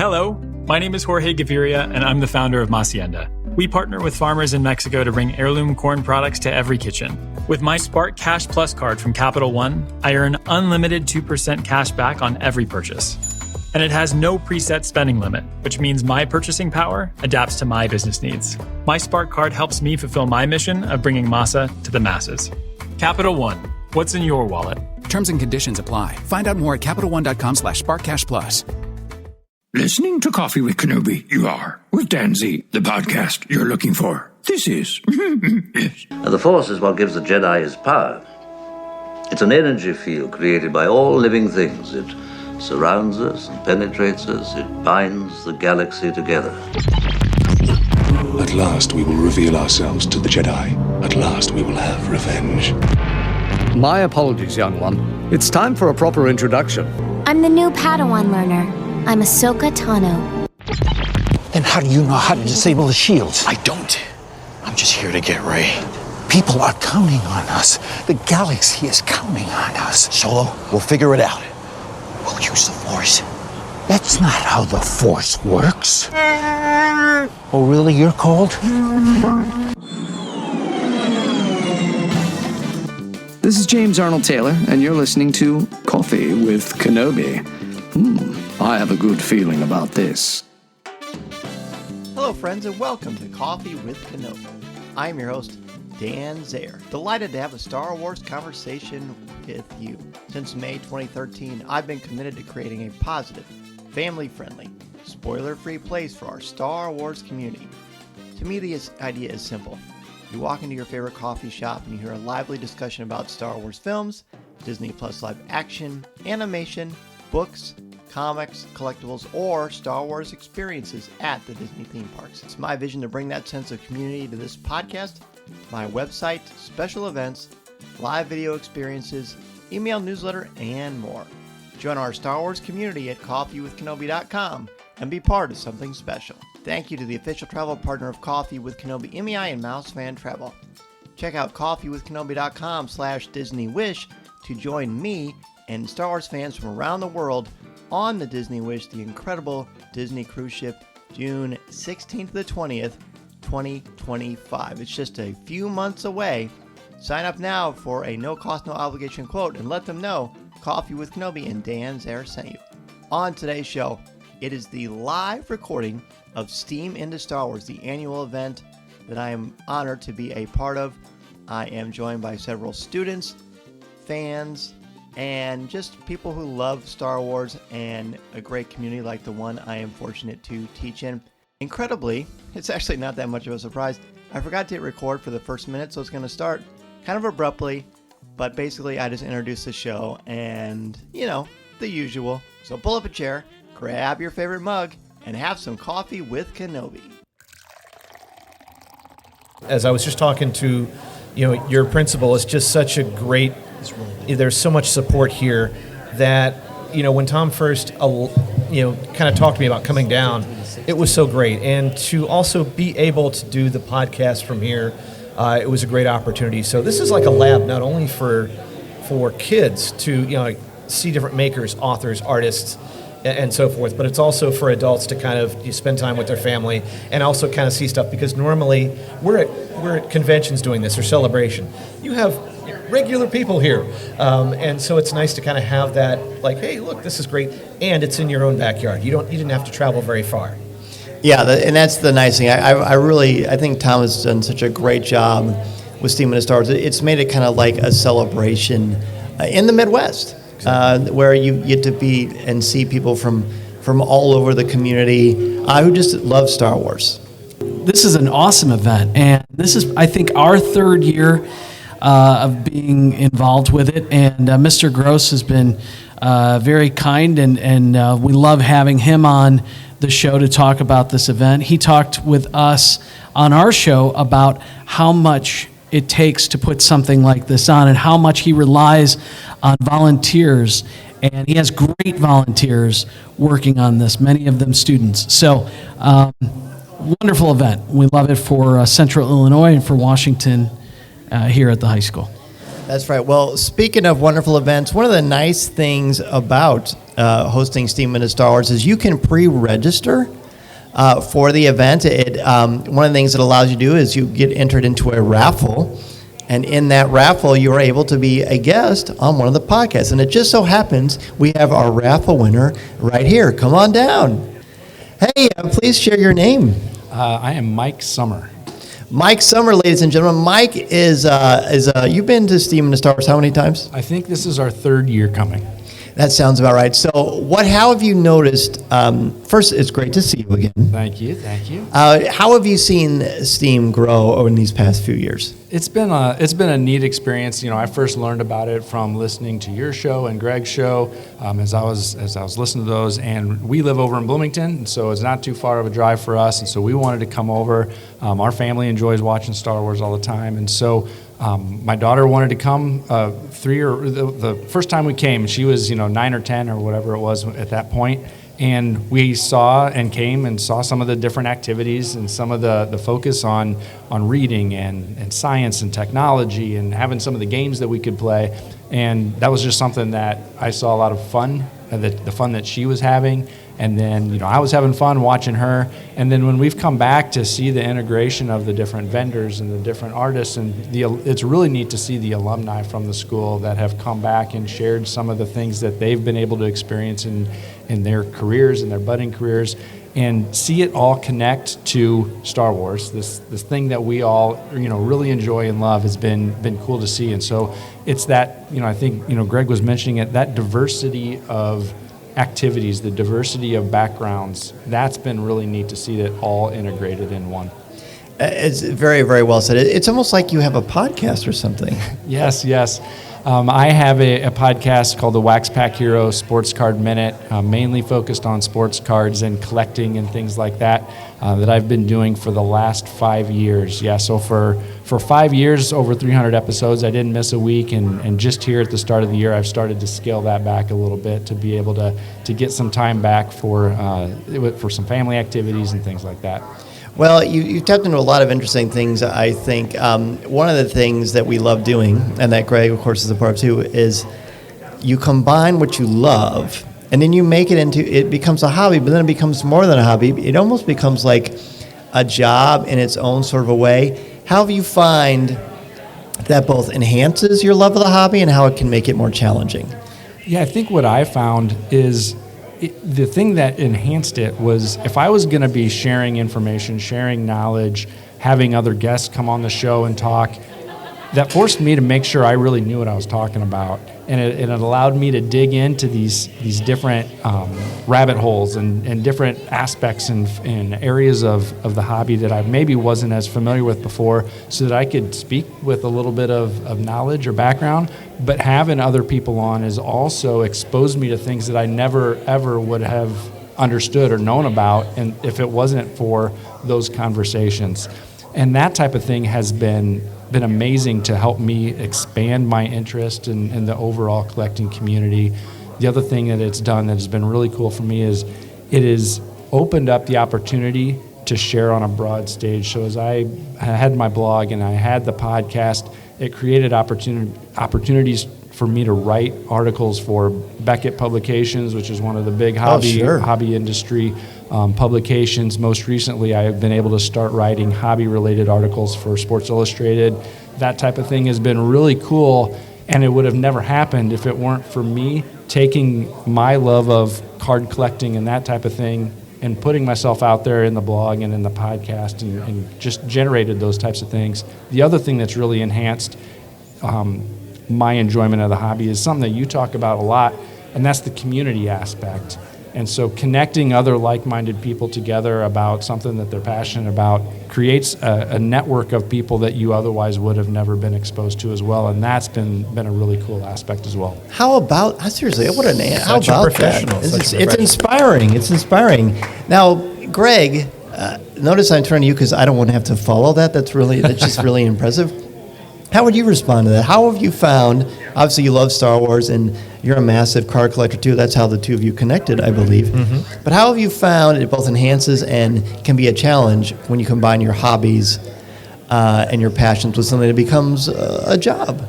Hello, my name is Jorge Gaviria, and I'm the founder of Macienda. We partner with farmers in Mexico to bring heirloom corn products to every kitchen. With my Spark Cash Plus card from Capital One, I earn unlimited 2% cash back on every purchase. And it has no preset spending limit, which means my purchasing power adapts to my business needs. My Spark card helps me fulfill my mission of bringing masa to the masses. Capital One, what's in your wallet? Terms and conditions apply. Find out more at CapitalOne.com/SparkCashPlus. Listening to Coffee with Kenobi, you are, with Dan Z, the podcast you're looking for. This is... yes. The Force is what gives the Jedi his power. It's an energy field created by all living things. It surrounds us and penetrates us. It binds the galaxy together. At last we will reveal ourselves to the Jedi. At last we will have revenge. My apologies, young one. It's time for a proper introduction. I'm the new Padawan learner. I'm Ahsoka Tano. Then how do you know how to disable the shields? I don't. I'm just here to get Rey. People are counting on us. The galaxy is counting on us. Solo, we'll figure it out. We'll use the Force. That's not how the Force works. Oh, really? You're cold? This is James Arnold Taylor, and you're listening to Coffee with Kenobi. I have a good feeling about this. Hello, friends, and welcome to Coffee with Kenobi. I'm your host, Dan Zehr. Delighted to have a Star Wars conversation with you. Since May 2013, I've been committed to creating a positive, family-friendly, spoiler-free place for our Star Wars community. To me, the idea is simple. You walk into your favorite coffee shop and you hear a lively discussion about Star Wars films, Disney Plus live action, animation, books, comics, collectibles, or Star Wars experiences at the Disney theme parks. It's my vision to bring that sense of community to this podcast, my website, special events, live video experiences, email newsletter, and more. Join our Star Wars community at coffeewithkenobi.com and be part of something special. Thank you to the official travel partner of Coffee with Kenobi, MEI and Mouse Fan Travel. Check out coffeewithkenobi.com/DisneyWish to join me and Star Wars fans from around the world on the Disney Wish, the incredible Disney cruise ship, June 16th to the 20th, 2025. It's just a few months away. Sign up now for a no-cost, no-obligation quote and let them know Coffee with Kenobi and Dan Zehr sent you. On today's show, it is the live recording of S.T.E.A.M Into Star Wars, the annual event that I am honored to be a part of. I am joined by several students, fans, and just people who love Star Wars and a great community like the one I am fortunate to teach in. Incredibly, it's actually not that much of a surprise. I forgot to hit record for the first minute, so it's going to start kind of abruptly, but basically I just introduced the show and, you know, the usual. So pull up a chair, grab your favorite mug, and have some coffee with Kenobi. As I was just talking to, your principal, it's just such a great, there's so much support here that, when Tom first, kind of talked to me about coming down, it was so great. And to also be able to do the podcast from here, it was a great opportunity. So this is like a lab, not only for kids to, see different makers, authors, artists, and so forth, but it's also for adults to kind of spend time with their family and also kind of see stuff, because normally we're at conventions doing this or celebration. You have regular people here, and so it's nice to kind of have that, like, hey, look, this is great, and it's in your own backyard. You didn't have to travel very far. Yeah, and that's the nice thing. I think Tom has done such a great job with S.T.E.A.M Into Star Wars. It's made it kind of like a celebration in the Midwest. Where you get to be and see people from all over the community who just love Star Wars. This is an awesome event, and this is, I think, our third year of being involved with it, and Mr. Gross has been very kind, and we love having him on the show to talk about this event. He talked with us on our show about how much it takes to put something like this on and how much he relies on volunteers, and he has great volunteers working on this, many of them students. So wonderful event. We love it for Central Illinois and for Washington here at the high school. That's right. Well, speaking of wonderful events, one of the nice things about hosting S.T.E.A.M Minute Star Wars is you can pre-register for the event. One of the things it allows you to do is you get entered into a raffle, and in that raffle you are able to be a guest on one of the podcasts. And it just so happens we have our raffle winner right here. Come on down. Hey, please share your name. I am Mike Summer. Mike Summer, ladies and gentlemen. Mike is you've been to S.T.E.A.M Minute Star Wars how many times? I think this is our third year coming. That sounds about right. So how have you noticed, first, it's great to see you again. Thank you. How have you seen S.T.E.A.M grow over these past few years? It's been a neat experience. I first learned about it from listening to your show and Greg's show as I was listening to those. And we live over in Bloomington, so it's not too far of a drive for us. And so we wanted to come over. Our family enjoys watching Star Wars all the time, and so my daughter wanted to come. The first time we came, she was 9 or 10 or whatever it was at that point. And we saw and came and saw some of the different activities and some of the focus on reading and science and technology and having some of the games that we could play. And that was just something that I saw a lot of fun, the fun that she was having. And then, I was having fun watching her. And then when we've come back to see the integration of the different vendors and the different artists, and it's really neat to see the alumni from the school that have come back and shared some of the things that they've been able to experience in their careers and their budding careers, and see it all connect to Star Wars. This thing that we all really enjoy and love has been cool to see. And so it's that I think Greg was mentioning it, that diversity of activities, the diversity of backgrounds, that's been really neat to see that all integrated in one. It's very, very well said. It's almost like you have a podcast or something. Yes. I have a podcast called the Wax Pack Hero Sports Card Minute, mainly focused on sports cards and collecting and things like that I've been doing for the last 5 years. Yeah, so for 5 years, over 300 episodes, I didn't miss a week, and just here at the start of the year, I've started to scale that back a little bit to be able to get some time back for some family activities and things like that. Well, you tapped into a lot of interesting things, I think. One of the things that we love doing, and that Greg, of course, is a part of too, is you combine what you love, and then you make it becomes a hobby, but then it becomes more than a hobby. It almost becomes like a job in its own sort of a way. How do you find that both enhances your love of the hobby and how it can make it more challenging? Yeah, I think what I found is the thing that enhanced it was if I was going to be sharing information, sharing knowledge, having other guests come on the show and talk, that forced me to make sure I really knew what I was talking about. And it allowed me to dig into these different rabbit holes and different aspects and areas of the hobby that I maybe wasn't as familiar with before, so that I could speak with a little bit of knowledge or background. But having other people on has also exposed me to things that I never, ever would have understood or known about, and if it wasn't for those conversations. And that type of thing has been amazing to help me expand my interest in the overall collecting community. The other thing that it's done that has been really cool for me is it has opened up the opportunity to share on a broad stage. So as I had my blog and I had the podcast, it created opportunities for me to write articles for Beckett Publications, which is one of the big hobby industry publications. Most recently, I have been able to start writing hobby-related articles for Sports Illustrated. That type of thing has been really cool, and it would have never happened if it weren't for me taking my love of card collecting and that type of thing and putting myself out there in the blog and in the podcast and just generated those types of things. The other thing that's really enhanced my enjoyment of the hobby is something that you talk about a lot, and that's the community aspect. And so connecting other like-minded people together about something that they're passionate about creates a network of people that you otherwise would have never been exposed to as well, and that's been a really cool aspect as well. How about, seriously, what an answer. How about that? It's inspiring. It's inspiring. Now, Greg, notice I'm turning to you because I don't want to have to follow that. That's just really impressive. How would you respond to that? How have you found, obviously you love Star Wars and you're a massive card collector too. That's how the two of you connected, I believe. Mm-hmm. But how have you found it both enhances and can be a challenge when you combine your hobbies and your passions with something that becomes a job?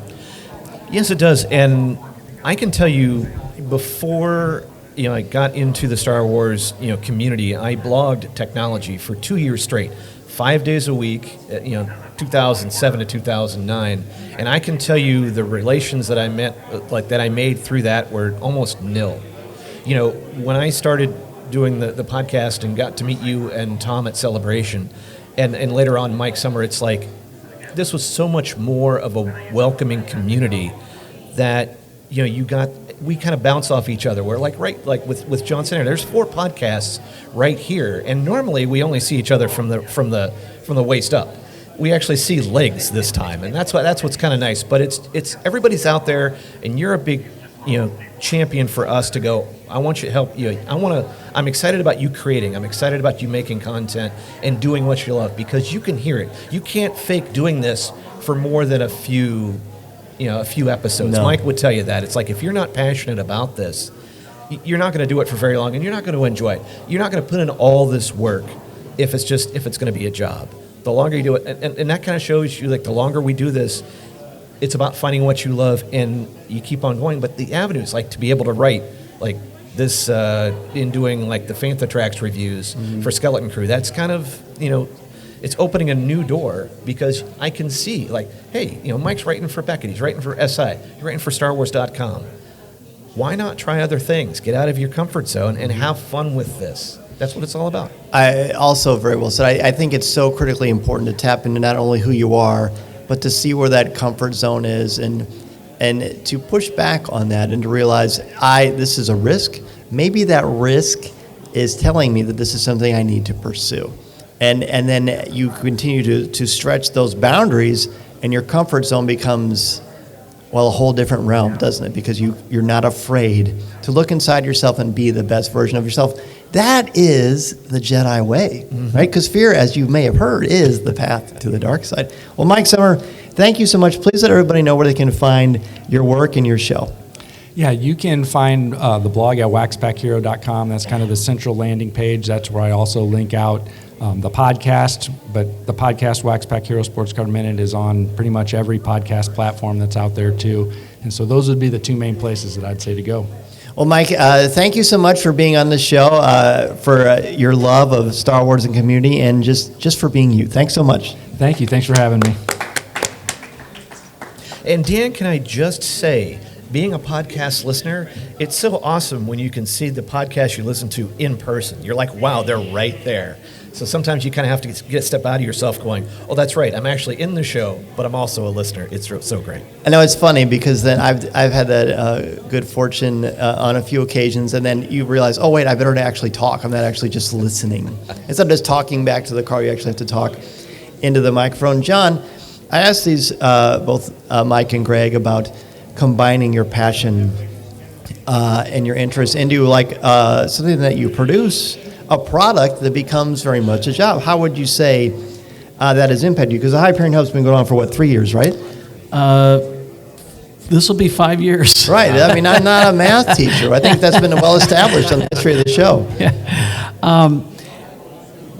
Yes, it does. And I can tell you, before I got into the Star Wars, community, I blogged technology for 2 years straight, 5 days a week, 2007 to 2009, and I can tell you the relations that I made through that were almost nil. When I started doing the podcast and got to meet you and Tom at Celebration, and later on Mike Summer, it's like this was so much more of a welcoming community that we kind of bounce off each other. We're like with John Center, there's 4 podcasts right here, and normally we only see each other from the waist up. We actually see legs this time, and that's what's kind of nice. But it's everybody's out there, and you're a big champion for us to go. I want you to help you. I'm excited about you creating. I'm excited about you making content and doing what you love, because you can hear it. You can't fake doing this for more than a few episodes. No. Mike would tell you that. It's like, if you're not passionate about this, you're not going to do it for very long, and you're not going to enjoy it. You're not going to put in all this work if it's going to be a job. The longer you do it, and that kind of shows you, like, the longer we do this, it's about finding what you love, and you keep on going. But the avenues, like to be able to write, like this, in doing like the Fantha Tracks reviews for Skeleton Crew, that's kind of, it's opening a new door, because I can see, like, hey, Mike's writing for Beckett, he's writing for SI, he's writing for StarWars.com. Why not try other things? Get out of your comfort zone and have fun with this. That's what it's all about. I also very well said. I think it's so critically important to tap into not only who you are, but to see where that comfort zone is, and to push back on that, and to realize this is a risk. Maybe that risk is telling me that this is something I need to pursue. And then you continue to stretch those boundaries, and your comfort zone becomes, a whole different realm, doesn't it? Because you're not afraid to look inside yourself and be the best version of yourself. That is the Jedi way, right? Because fear, as you may have heard, is the path to the dark side. Well, Mike Summer, thank you so much. Please let everybody know where they can find your work and your show. Yeah, you can find the blog at waxpackhero.com. That's kind of the central landing page. That's where I also link out the podcast. But the podcast, Wax Pack Hero Sports Card Minute, is on pretty much every podcast platform that's out there too. And so those would be the 2 main places that I'd say to go. Well, Mike, thank you so much for being on the show, for your love of Star Wars and community, and just for being you. Thanks so much. Thank you. Thanks for having me. And Dan, can I just say, being a podcast listener, it's so awesome when you can see the podcast you listen to in person. You're like, wow, they're right there. So sometimes you kind of have to get a step out of yourself going, oh, that's right, I'm actually in the show, but I'm also a listener. It's so great. I know it's funny, because then I've had that good fortune on a few occasions, and then you realize, oh, wait, I better actually talk. I'm not actually just listening. Instead of just talking back to the car, you actually have to talk into the microphone. John, I asked these both Mike and Greg about combining your passion and your interest into something that you produce, a product that becomes very much a job. How would you say that has impacted you? Because the Hyperion Hub's been going on for 3 years, right? This will be 5 years. Right. I mean, I'm not a math teacher. I think that's been well established in the history of the show. Yeah.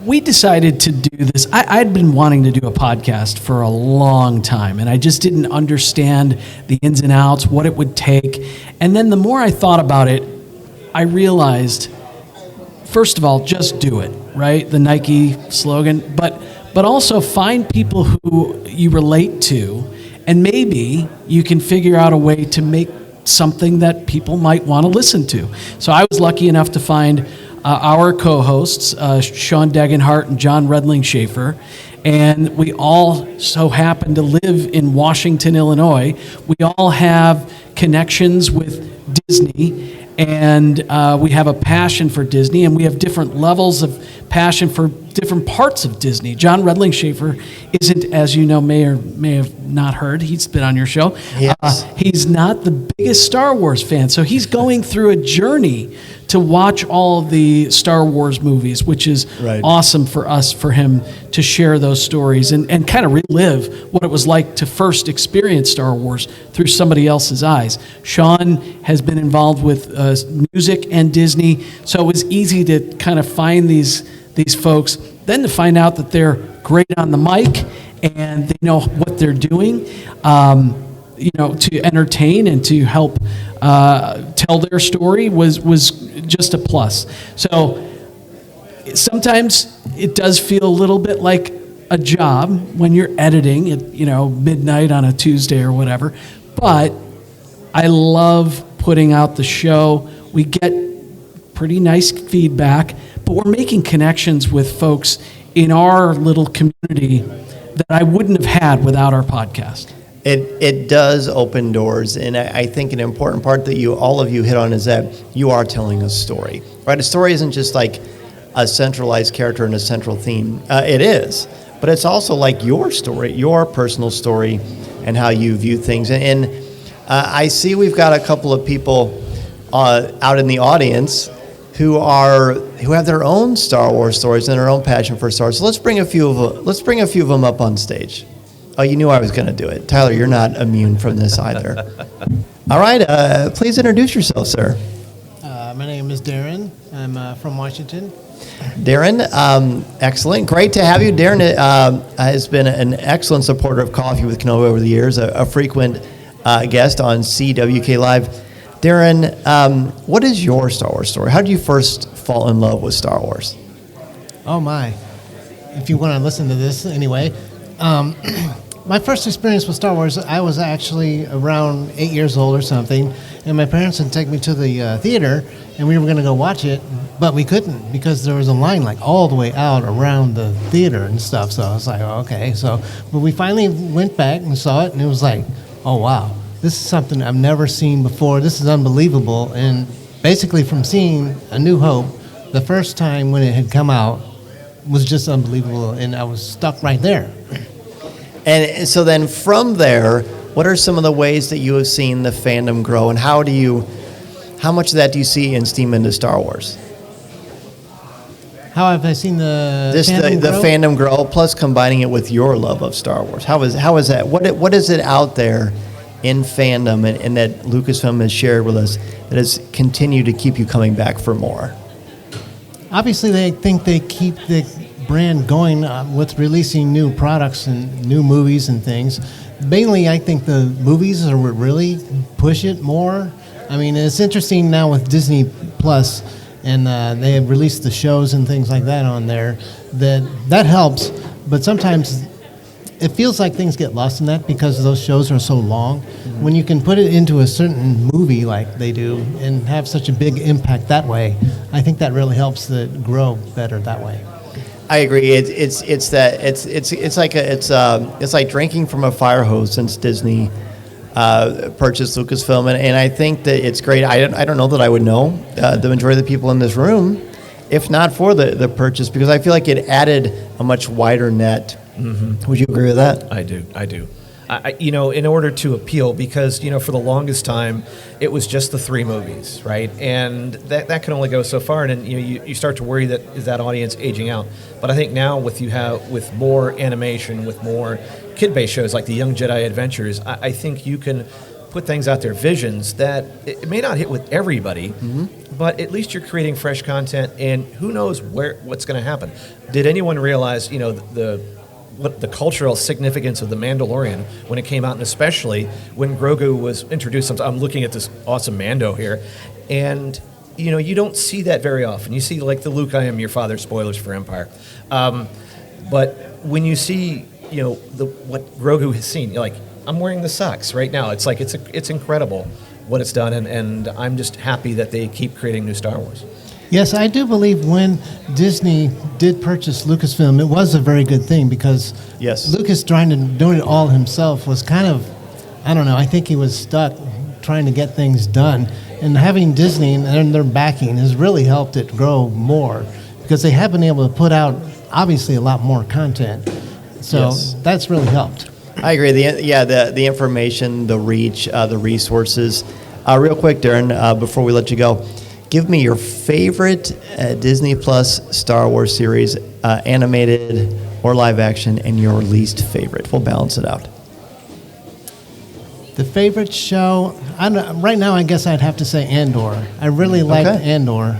We decided to do this. I'd been wanting to do a podcast for a long time, and I just didn't understand the ins and outs, what it would take. And then the more I thought about it, I realized, first of all, just do it, right? The Nike slogan, but also find people who you relate to, and maybe you can figure out a way to make something that people might want to listen to. So I was lucky enough to find our co-hosts, Sean Degenhart and John Redling Schaefer, and we all so happen to live in Washington, Illinois. We all have connections with Disney, and we have a passion for Disney, and we have different levels of passion for different parts of Disney. John Redling Schaefer isn't, as you know, may have not heard. He's been on your show. Yes. He's not the biggest Star Wars fan, so he's going through a journey to watch all the Star Wars movies, which is awesome for him to share those stories and kind of relive what it was like to first experience Star Wars through somebody else's eyes. Sean has been involved with music and Disney, so it was easy to kind of find these folks, then to find out that they're great on the mic and they know what they're doing. to entertain and to help tell their story was just a plus. So sometimes it does feel a little bit like a job when you're editing at midnight on a Tuesday or whatever, but I love putting out the show. We get pretty nice feedback, but we're making connections with folks in our little community that I wouldn't have had without our podcast. It does open doors, and I think an important part that all of you hit on is that you are telling a story, right? A story isn't just like a centralized character and a central theme. It is, but it's also like your story, your personal story, and how you view things. And I see we've got a couple of people out in the audience who have their own Star Wars stories and their own passion for Star Wars. So let's bring a few of them up on stage. Oh, you knew I was going to do it. Tyler, you're not immune from this either. All right, please introduce yourself, sir. My name is Darren. I'm from Washington. Darren, excellent. Great to have you. Darren has been an excellent supporter of Coffee with Kenobi over the years, a frequent guest on CWK Live. Darren, what is your Star Wars story? How did you first fall in love with Star Wars? Oh, my. If you want to listen to this anyway. My first experience with Star Wars, I was actually around 8 years old or something, and my parents would take me to the theater, and we were going to go watch it, but we couldn't because there was a line like all the way out around the theater and stuff. So I was like, oh, okay. But we finally went back and saw it, and it was like, oh, wow. This is something I've never seen before. This is unbelievable. And basically from seeing A New Hope, the first time when it had come out was just unbelievable, and I was stuck right there. And so then from there, what are some of the ways that you have seen the fandom grow, and how much of that do you see in steam into Star Wars? How have I seen the fandom grow, plus combining it with your love of Star Wars? How is that? What is it out there in fandom and that Lucasfilm has shared with us that has continued to keep you coming back for more? Obviously, they think they keep the brand going with releasing new products and new movies and things. Mainly, I think the movies are what really push it more. I mean, it's interesting now with Disney Plus, and they have released the shows and things like that on there. That helps, but sometimes it feels like things get lost in that because those shows are so long. Mm-hmm. When you can put it into a certain movie like they do and have such a big impact that way, I think that really helps it grow better that way. I agree. It's like drinking from a fire hose since Disney purchased Lucasfilm, and I think that it's great. I don't know that I would know the majority of the people in this room if not for the purchase, because I feel like it added a much wider net. Mm-hmm. Would you agree with that? I do. In order to appeal, because, for the longest time, it was just the 3 movies, right? And that can only go so far, and then, you start to worry that is that audience aging out. But I think now with more animation, with more kid-based shows like the Young Jedi Adventures, I think you can put things out there, visions that it may not hit with everybody, mm-hmm. but at least you're creating fresh content, and who knows what's going to happen. Did anyone realize, what the cultural significance of The Mandalorian when it came out, and especially when Grogu was introduced? I'm looking at this awesome Mando here, and you don't see that very often. You see like the Luke, I am your father, spoilers for Empire, but when you see what Grogu has seen, you're like, I'm wearing the socks right now. It's like it's incredible what it's done, and I'm just happy that they keep creating new Star Wars. Yes, I do believe when Disney did purchase Lucasfilm, it was a very good thing, because Lucas trying to do it all himself was kind of, I don't know, I think he was stuck trying to get things done. And having Disney and their backing has really helped it grow more, because they have been able to put out, obviously, a lot more content. So that's really helped. I agree. The information, the reach, the resources. Real quick, Darren, before we let you go, give me your favorite Disney Plus Star Wars series, animated or live action, and your least favorite. We'll balance it out. The favorite show, right now I guess I'd have to say Andor. I really liked Andor.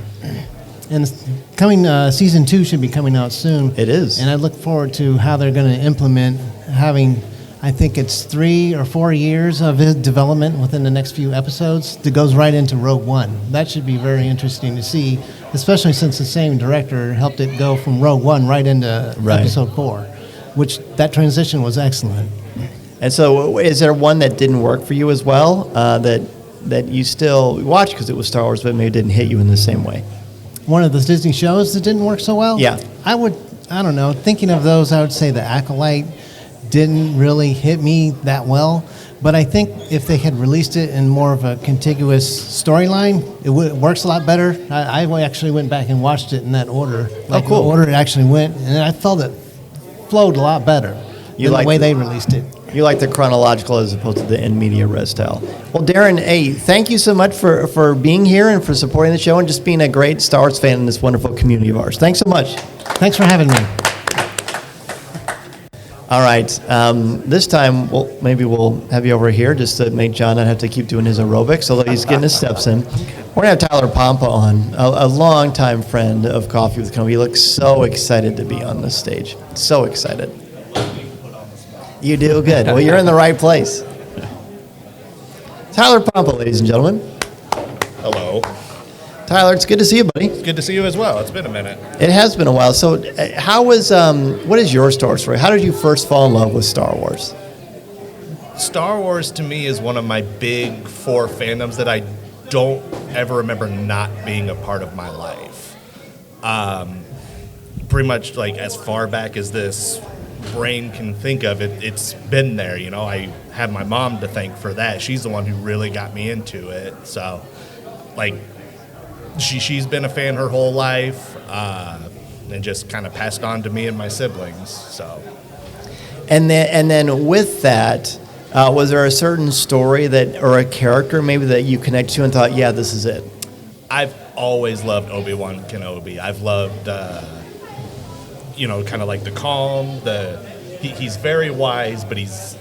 And coming season 2 should be coming out soon. It is. And I look forward to how they're going to implement having I think it's 3 or 4 years of his development within the next few episodes that goes right into Rogue One. That should be very interesting to see, especially since the same director helped it go from Rogue One right into Episode 4, which that transition was excellent. And so is there one that didn't work for you as well, that you still watched because it was Star Wars, but maybe didn't hit you in the same way? One of those Disney shows that didn't work so well? Yeah. I don't know, thinking of those, I would say The Acolyte didn't really hit me that well. But I think if they had released it in more of a contiguous storyline, it works a lot better. I actually went back and watched it in that order. Like cool. The order it actually went, and I felt it flowed a lot better than the way they released it. You like the chronological as opposed to the in media res style. Well, Darren, hey, thank you so much for being here and for supporting the show and just being a great Star Wars fan in this wonderful community of ours. Thanks so much. Thanks for having me. All right. This time, maybe we'll have you over here just to make John not have to keep doing his aerobics, although he's getting his steps in. We're going to have Tyler Pompa on, a longtime friend of Coffee with Kenobi. He looks so excited to be on this stage. So excited. You do good. Well, you're in the right place. Tyler Pompa, ladies and gentlemen. Hello. Tyler, it's good to see you, buddy. It's good to see you as well. It's been a minute. It has been a while. So what is your Star Wars story? How did you first fall in love with Star Wars? Star Wars to me is one of my big 4 fandoms that I don't ever remember not being a part of my life. Pretty much like as far back as this brain can think of it, it's been there. You know, I have my mom to thank for that. She's the one who really got me into it. So, like, she's been a fan her whole life, and just kind of passed on to me and my siblings. So, and then with that, was there a certain story that or a character maybe that you connect to and thought, yeah, this is it? I've always loved Obi-Wan Kenobi. I've loved. Kind of like the calm, he's very wise, but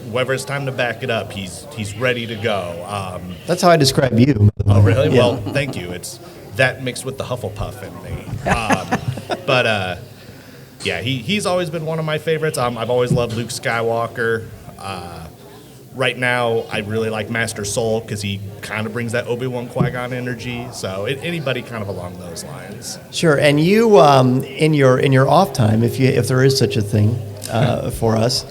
whenever it's time to back it up, he's ready to go. That's how I describe you. Oh, really? Yeah. Well, thank you. It's that mixed with the Hufflepuff in me. Yeah, he's always been one of my favorites. I've always loved Luke Skywalker. Right now, I really like Master Soul because he kind of brings that Obi-Wan Qui-Gon energy. So anybody kind of along those lines. Sure. And you, in your off time, if there is such a thing for us,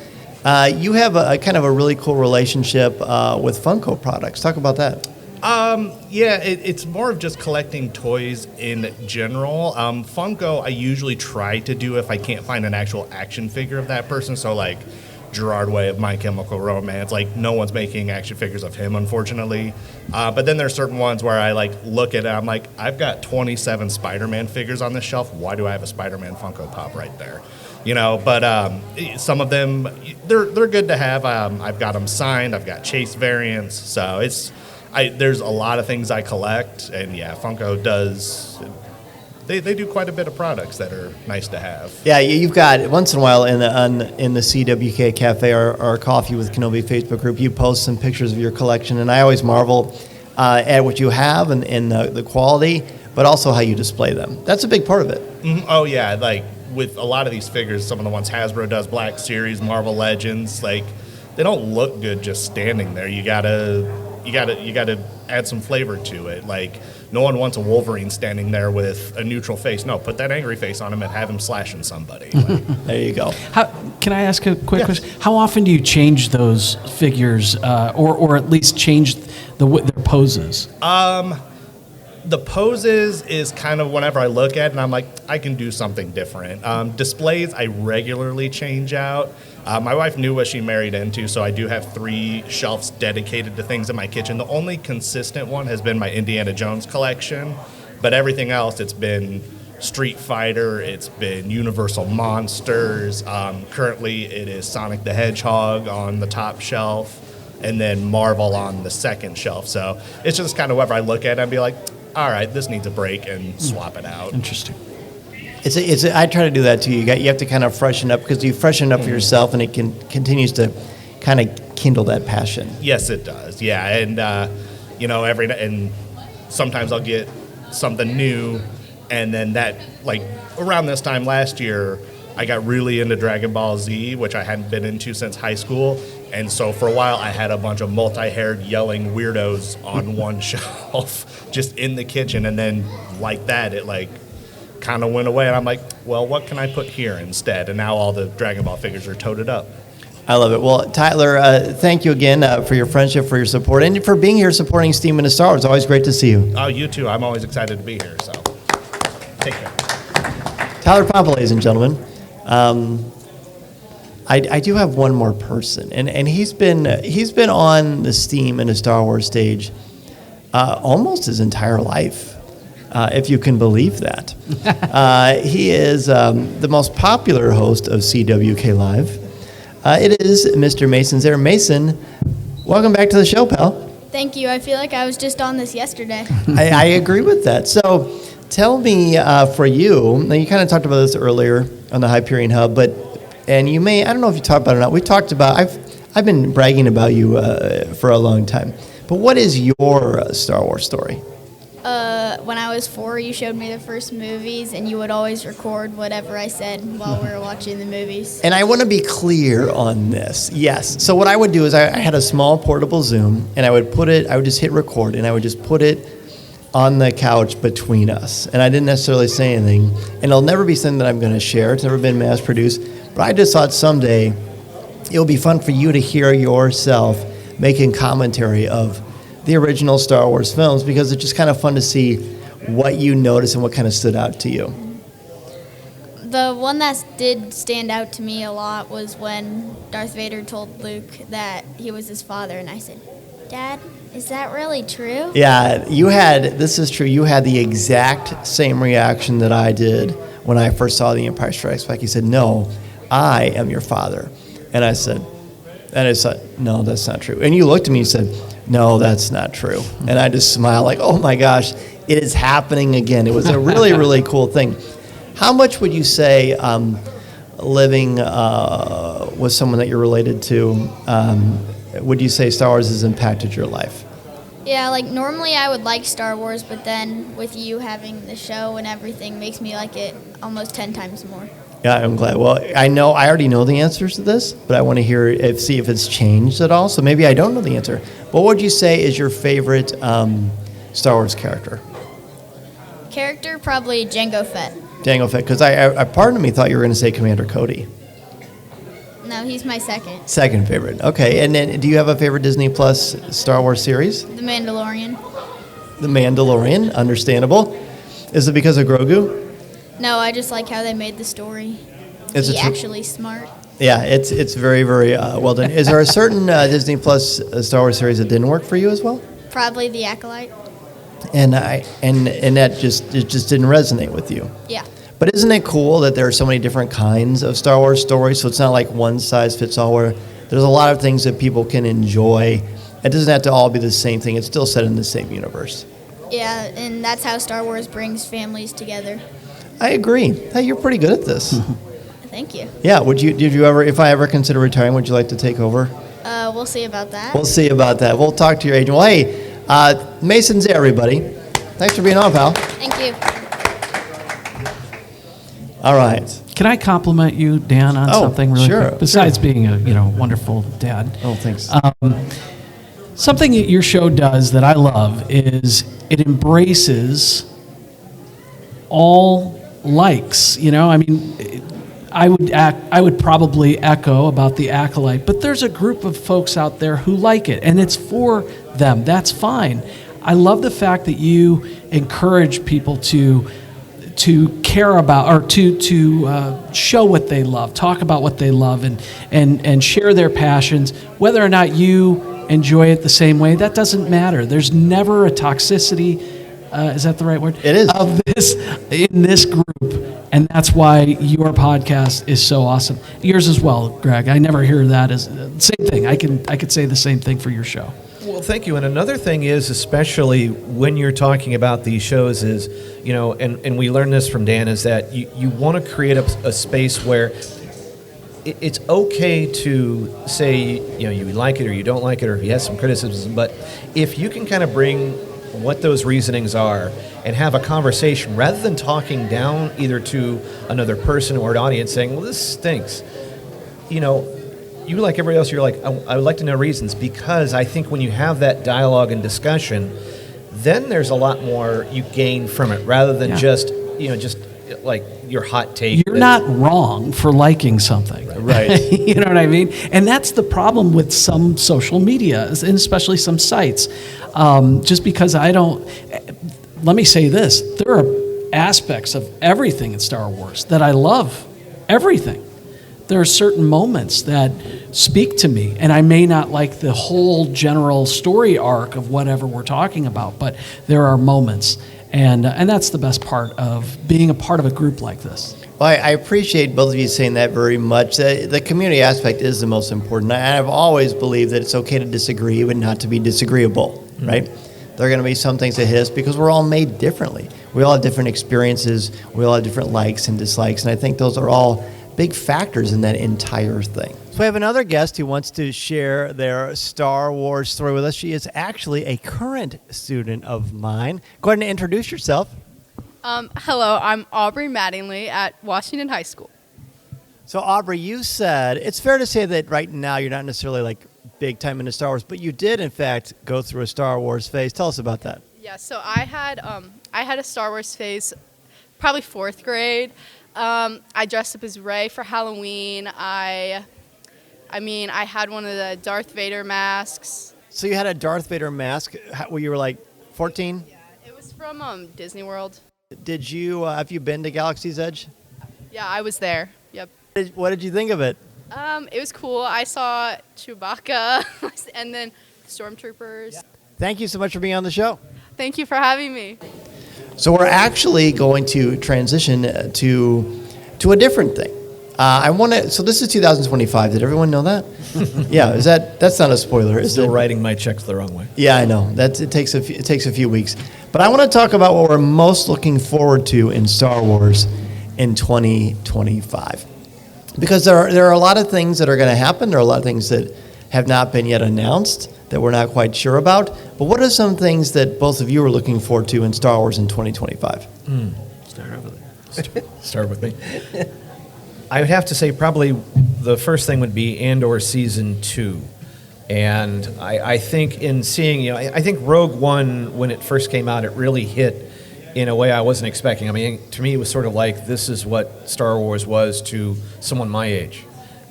you have a kind of a really cool relationship with Funko products. Talk about that. Yeah, it's more of just collecting toys in general. Funko, I usually try to do if I can't find an actual action figure of that person. So like Gerard Way of My Chemical Romance. Like, no one's making action figures of him, unfortunately. But then there's certain ones where I look at it, I'm like, I've got 27 Spider-Man figures on this shelf. Why do I have a Spider-Man Funko Pop right there? But some of them, they're good to have. I've got them signed. I've got Chase variants. So there's a lot of things I collect, and yeah, Funko does. They do quite a bit of products that are nice to have. Yeah, you've got once in a while in the CWK Cafe, our Coffee with Kenobi Facebook group, you post some pictures of your collection, and I always marvel at what you have and the quality, but also how you display them. That's a big part of it. Mm-hmm. Oh yeah, like with a lot of these figures, some of the ones Hasbro does, Black Series, Marvel Legends, they don't look good just standing there. You gotta add some flavor to it. Like, no one wants a Wolverine standing there with a neutral face. No, put that angry face on him and have him slashing somebody. There you go. Can I ask a quick question? How often do you change those figures, or at least change their poses? The poses is kind of whenever I look at it and I'm like, I can do something different. Displays I regularly change out. My wife knew what she married into, so I do have 3 shelves dedicated to things in my kitchen. The only consistent one has been my Indiana Jones collection, but everything else, it's been Street Fighter, it's been Universal Monsters. Currently, it is Sonic the Hedgehog on the top shelf, and then Marvel on the second shelf. So it's just kind of whenever I look at it and be like, all right, this needs a break, and swap it out. Interesting. I try to do that too. You have to kind of freshen up, because you freshen up for yourself, and it continues to kind of kindle that passion. Yes, it does. Yeah, and and sometimes I'll get something new, and then that around this time last year, I got really into Dragon Ball Z, which I hadn't been into since high school. And so for a while, I had a bunch of multi-haired yelling weirdos on one shelf just in the kitchen. And then like that, it like kind of went away. And I'm like, well, what can I put here instead? And now all the Dragon Ball figures are toted up. I love it. Well, Tyler, thank you again for your friendship, for your support, and for being here supporting S.T.E.A.M and Star Wars. It's always great to see you. Oh, you too. I'm always excited to be here. So take care. Tyler Pompa, ladies and gentlemen. I do have one more person, and he's been on the S.T.E.A.M and the Star Wars stage almost his entire life, if you can believe that. He is the most popular host of CWK Live. It is Mr. Mason Zehr. Mason, welcome back to the show, pal. Thank you. I feel like I was just on this yesterday. I agree with that. So tell me, for you, now you kind of talked about this earlier on the Hyperion Hub, and you may, I don't know if you talked about it or not, we talked about, I've been bragging about you for a long time, but what is your Star Wars story? When I was 4, you showed me the first movies, and you would always record whatever I said while we were watching the movies. And I want to be clear on this. Yes. So what I would do is I had a small portable Zoom, and I would just hit record, and I would just put it on the couch between us. And I didn't necessarily say anything. And it'll never be something that I'm going to share. It's never been mass produced. But I just thought someday it'll be fun for you to hear yourself making commentary of the original Star Wars films, because it's just kind of fun to see what you noticed and what kind of stood out to you. The one that did stand out to me a lot was when Darth Vader told Luke that he was his father, and I said, Dad, is that really true? Yeah, this is true, you had the exact same reaction that I did when I first saw The Empire Strikes Back. He said, no, I am your father. And I said, no, that's not true. And you looked at me and said, no, that's not true. And I just smiled like, oh my gosh, it is happening again. It was a really, really cool thing. How much would you say living with someone that you're related to, would you say Star Wars has impacted your life? Yeah, like normally I would like Star Wars, but then with you having the show and everything makes me like it almost 10 times more. Yeah, I'm glad. Well, I already know the answers to this, but I want to see if it's changed at all. So maybe I don't know the answer. What would you say is your favorite Star Wars character? Character, probably Jango Fett. Jango Fett, because a part of me thought you were going to say Commander Cody. No, he's my second. Second favorite. Okay, and then do you have a favorite Disney Plus Star Wars series? The Mandalorian. The Mandalorian, understandable. Is it because of Grogu? No, I just like how they made the story. Is He's actually smart. Yeah, it's very, very well done. Is there a certain Disney Plus Star Wars series that didn't work for you as well? Probably The Acolyte. And that just didn't resonate with you. Yeah. But isn't it cool that there are so many different kinds of Star Wars stories? So it's not like one size fits all, where there's a lot of things that people can enjoy. It doesn't have to all be the same thing. It's still set in the same universe. Yeah, and that's how Star Wars brings families together. I agree. Hey, you're pretty good at this. Thank you. Yeah. Did you ever, if I ever consider retiring, would you like to take over? We'll see about that. We'll see about that. We'll talk to your agent. Well, hey, Mason Zehr, everybody. Thanks for being on, pal. Thank you. All right. Can I compliment you, Dan, on something really quick? Besides being a wonderful dad. Oh, thanks. Something that your show does that I love is it embraces all likes. I mean, I would probably echo about the Acolyte, but there's a group of folks out there who like it, and it's for them. That's fine. I love the fact that you encourage people to care about, or to show what they love, talk about what they love, and share their passions. Whether or not you enjoy it the same way, that doesn't matter. There's never a toxicity. Is that the right word? It is. Of this in this group, and that's why your podcast is so awesome. Yours as well, Greg. I never hear that as same thing. I could say the same thing for your show. Well, thank you. And another thing is, especially when you're talking about these shows, is and we learned this from Dan, is that you want to create a space where it's okay to say you like it or you don't like it, or if you have some criticism, but if you can kind of bring what those reasonings are and have a conversation rather than talking down either to another person or an audience saying, well, this stinks. You know, you like everybody else, you're like, I would like to know reasons, because I think when you have that dialogue and discussion, then there's a lot more you gain from it rather than just like your hot take. You're not wrong for liking something. Right. You know what I mean? And that's the problem with some social media, and especially some sites. Just because let me say this, there are aspects of everything in Star Wars that I love. Everything. There are certain moments that speak to me, and I may not like the whole general story arc of whatever we're talking about, but there are moments. And that's the best part of being a part of a group like this. Well, I appreciate both of you saying that very much. The community aspect is the most important. I've always believed that it's okay to disagree, but not to be disagreeable, right? There are going to be some things that hit us because we're all made differently. We all have different experiences. We all have different likes and dislikes, and I think those are all big factors in that entire thing. So we have another guest who wants to share their Star Wars story with us. She is actually a current student of mine. Go ahead and introduce yourself. Hello, I'm Aubrey Mattingly at Washington High School. So Aubrey, you said, it's fair to say that right now you're not necessarily like big time into Star Wars, but you did in fact go through a Star Wars phase. Tell us about that. Yeah, so I had a Star Wars phase probably 4th grade. I dressed up as Rey for Halloween. I had one of the Darth Vader masks. So you had a Darth Vader mask when you were like 14? Yeah, it was from Disney World. Did you, have you been to Galaxy's Edge? Yeah, I was there. Yep. What did you think of it? It was cool. I saw Chewbacca and then Stormtroopers. Yeah. Thank you so much for being on the show. Thank you for having me. So we're actually going to transition to a different thing. So this is 2025. Did everyone know that? Yeah, that's not a spoiler, is it? Still writing my checks the wrong way. Yeah, I know. It takes a few weeks. But I want to talk about what we're most looking forward to in Star Wars in 2025. Because there are a lot of things that are going to happen. There are a lot of things that have not been yet announced that we're not quite sure about. But what are some things that both of you are looking forward to in Star Wars in 2025? Start over there. Start with me. I would have to say probably the first thing would be Andor Season 2. And I think in seeing, I think Rogue One, when it first came out, it really hit in a way I wasn't expecting. I mean, to me, it was sort of like this is what Star Wars was to someone my age.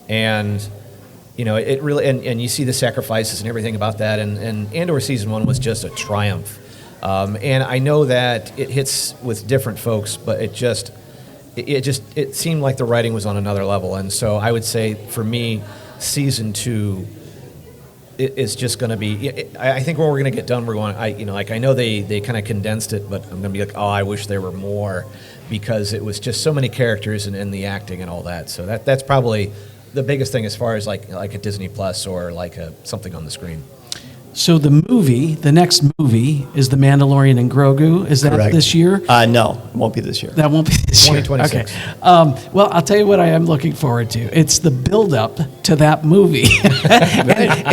And, it really, and you see the sacrifices and everything about that. And Andor Season 1 was just a triumph. And I know that it hits with different folks, but it seemed like the writing was on another level. And so I would say for me, Season 2 is just going to be, I think when we're going to get done, we're going, I know they kind of condensed it, but I'm going to be like, oh, I wish there were more, because it was just so many characters and the acting and all that. So that's probably the biggest thing as far as like a Disney Plus or like something on the screen. So the next movie is The Mandalorian and Grogu. Is that Correct. This year? No, it won't be this year. That won't be this year. 2026. Okay. Well, I'll tell you what I am looking forward to. It's the build-up to that movie.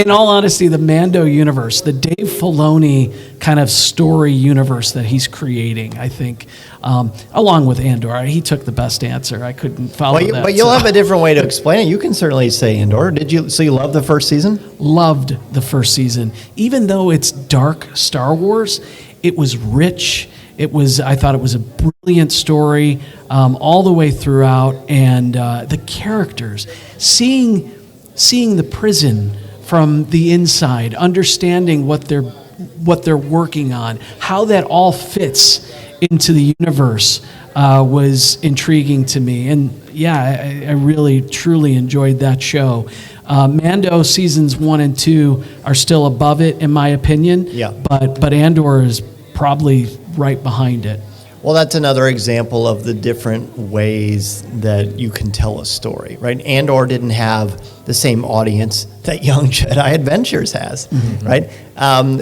In all honesty, the Mando universe, the Dave Filoni kind of story universe that he's creating, I think, along with Andor. He took the best answer. I couldn't follow that. But you'll have a different way to explain it. You can certainly say Andor. So you loved the first season? Loved the first season. Even though it's dark Star Wars, it was rich. I thought it was a brilliant story all the way throughout, and the characters, seeing the prison from the inside, understanding what they're working on, how that all fits into the universe was intriguing to me. And yeah, I really truly enjoyed that show. Mando seasons 1 and 2 are still above it, in my opinion. Yeah. But Andor is probably right behind it. Well, that's another example of the different ways that you can tell a story, right? Andor didn't have the same audience that Young Jedi Adventures has, right? Cradle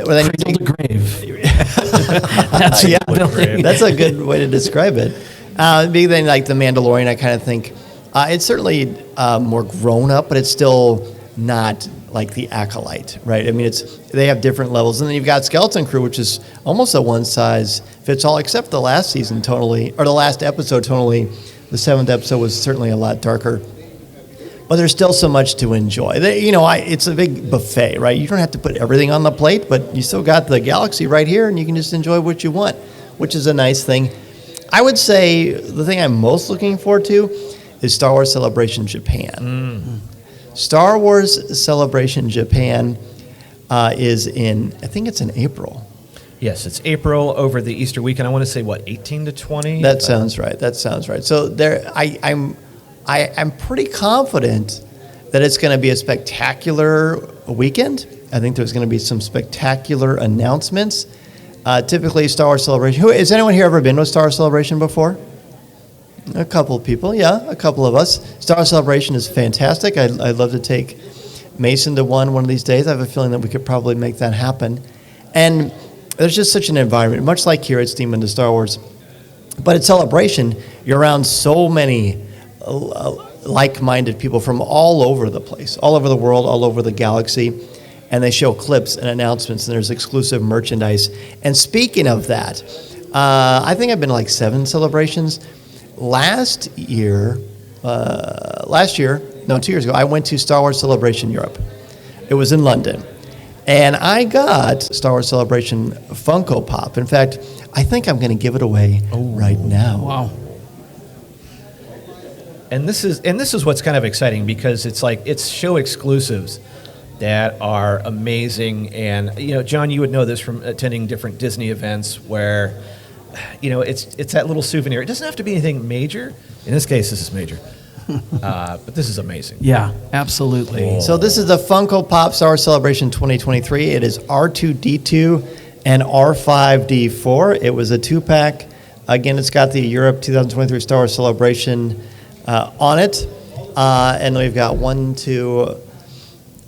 to grave. That's a good way to describe it. Being then like The Mandalorian, I kind of think it's certainly more grown up, but it's still not like the Acolyte, right? I mean, they have different levels. And then you've got Skeleton Crew, which is almost a one-size-fits-all, except the last season totally, or the last episode totally, the 7th episode was certainly a lot darker. But there's still so much to enjoy. It's a big buffet, right? You don't have to put everything on the plate, but you still got the galaxy right here, and you can just enjoy what you want, which is a nice thing. I would say the thing I'm most looking forward to is Star Wars Celebration Japan. Star Wars Celebration Japan is I think it's in April. Yes, it's April over the Easter weekend. I want to say, 18 to 20? That sounds right. So I'm pretty confident that it's going to be a spectacular weekend. I think there's going to be some spectacular announcements. Typically, Star Wars Celebration. Has anyone here ever been to a Star Wars Celebration before? A couple of people, yeah, a couple of us. Star Wars Celebration is fantastic. I'd love to take Mason to one of these days. I have a feeling that we could probably make that happen. And there's just such an environment, much like here at S.T.E.A.M and Star Wars. But at Celebration, you're around so many like-minded people from all over the place, all over the world, all over the galaxy. And they show clips and announcements, and there's exclusive merchandise. And speaking of that, I think I've been to like 7 celebrations. Last year, 2 years ago, I went to Star Wars Celebration Europe. It was in London. And I got Star Wars Celebration Funko Pop. In fact, I think I'm going to give it away right now. Wow. And this is what's kind of exciting, because it's show exclusives that are amazing. And John, you would know this from attending different Disney events where it's that little souvenir. It doesn't have to be anything major. In this case, this is major. But this is amazing. Yeah, absolutely. So this is the Funko Pop Star Wars Celebration 2023. It is R2-D2 and R5-D4. It was a 2-pack. Again, it's got the Europe 2023 Star Wars Celebration on it. And we've got 1, 2...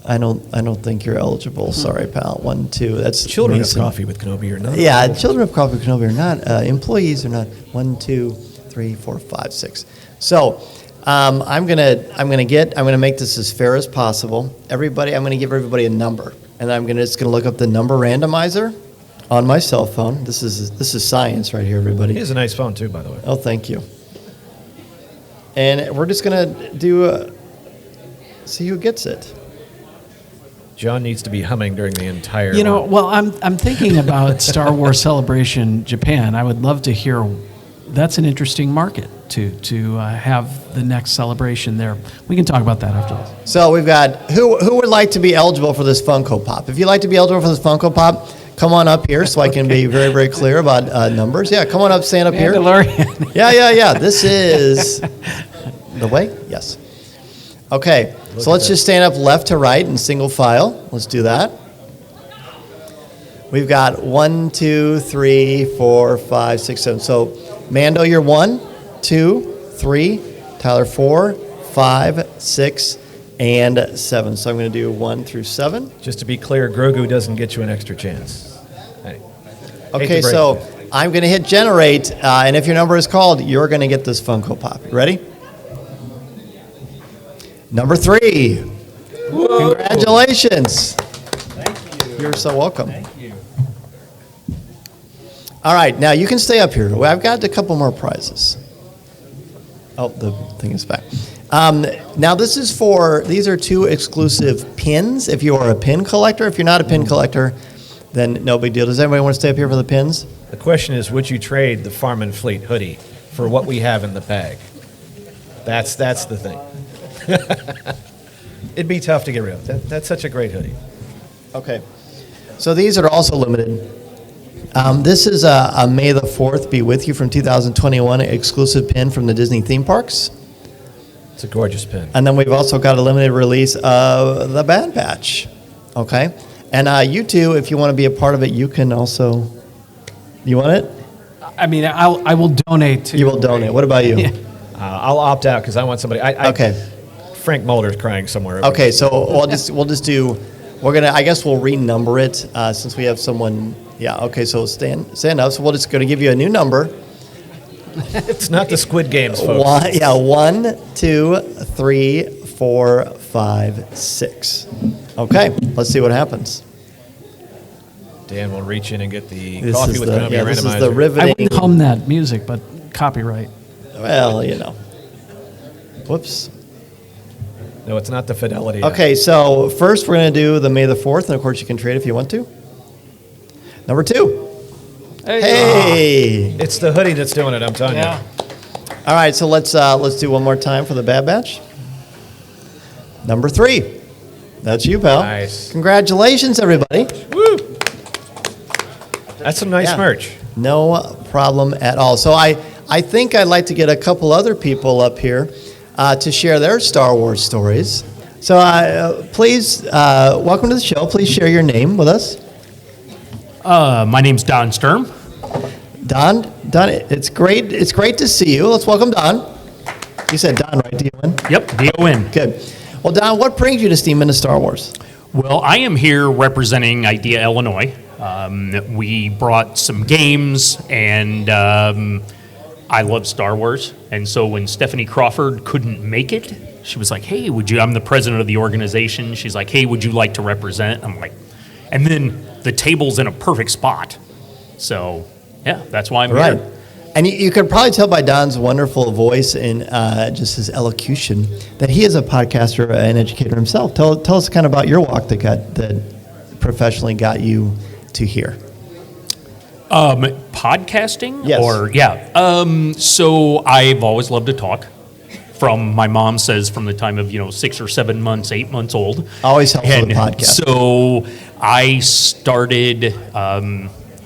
I don't think you're eligible. Sorry, pal. 1, 2. That's children Mason. of Coffee with Kenobi or not? Yeah, children of Coffee with Kenobi are not. Employees are not. 1, 2, 3, 4, 5, 6. So I'm gonna make this as fair as possible. I'm gonna give everybody a number, and I'm just gonna look up the number randomizer on my cell phone. This is science right here, everybody. He has a nice phone too, by the way. Oh, thank you. And we're just gonna do see who gets it. John needs to be humming during the entire. Well, I'm thinking about Star Wars Celebration Japan. I would love to hear. That's an interesting market to have the next celebration there. We can talk about that after this. So we've got who would like to be eligible for this Funko Pop. If you'd like to be eligible for this Funko Pop, come on up here so I can be very, very clear about numbers. Yeah, come on up, stand up here. Mandalorian. Yeah. This is the way. Yes. Okay. So let's just stand up left to right in single file. Let's do that. We've got 1, 2, 3, 4, 5, 6, 7. So Mando, you're 1, 2, 3. Tyler, 4, 5, 6, and 7. So I'm going to do 1 through 7. Just to be clear, Grogu doesn't get you an extra chance. Hey. Okay, so I'm going to hit generate, and if your number is called, you're going to get this Funko Pop. You ready? Number 3. Whoa. Congratulations. Thank you. You're so welcome. Thank you. All right, now you can stay up here. I've got a couple more prizes. Oh, the thing is back. Now these are 2 exclusive pins if you are a pin collector. If you're not a pin collector, then no big deal. Does anybody want to stay up here for the pins? The question is, would you trade the Farm and Fleet hoodie for what we have in the bag? That's the thing. It'd be tough to get rid of. That's such a great hoodie. Okay. So these are also limited. This is a May the 4th Be With You from 2021 exclusive pin from the Disney theme parks. It's a gorgeous pin. And then we've also got a limited release of the Bad Batch. Okay. And you two, if you want to be a part of it, you can also. You want it? I mean, I will donate to. You will donate. What about you? Yeah. I'll opt out because I want somebody. Okay. Frank Mulder's crying somewhere. Okay, so we'll just do. We're gonna. I guess we'll renumber it since we have someone. Yeah. Okay. So stand up. So we're just gonna give you a new number. It's not the Squid Games, folks. 1, 2, 3, 4, 5, 6. Okay, let's see what happens. Dan will reach in and get the This Coffee is with the- Kenobi yeah, randomizer. this is the I riveting. wouldn't hum that music, but copyright. Well, you know. Whoops. No, it's not the Fidelity. Okay, so first we're going to do the May the 4th, and of course you can trade if you want to. Number 2. Hey! It's the hoodie that's doing it, I'm telling you. All right, so let's do one more time for the Bad Batch. Number 3. That's you, pal. Nice. Congratulations, everybody. Woo! That's some nice merch. No problem at all. So I think I'd like to get a couple other people up here to share their Star Wars stories. So please, welcome to the show. Please share your name with us. My name's Don Sturm. Don, it's great to see you. Let's welcome Don. You said Don, right? D-O-N? Yep, D-O-N. Good. Well, Don, what brings you to S.T.E.A.M into Star Wars? Well, I am here representing Idea Illinois. We brought some games, and I love Star Wars. And so when Stephanie Crawford couldn't make it, she was like, hey, I'm the president of the organization. She's like, hey, would you like to represent? I'm like, and then the table's in a perfect spot. So, yeah, that's why I'm here. And you can probably tell by Don's wonderful voice and just his elocution that he is a podcaster and educator himself. Tell us kind of about your walk that professionally got you to here. Podcasting? Yes. Or, yeah. So I've always loved to talk. From my mom says from the time of 6 or 7 months, 8 months old. Always helps with a podcast. So I started.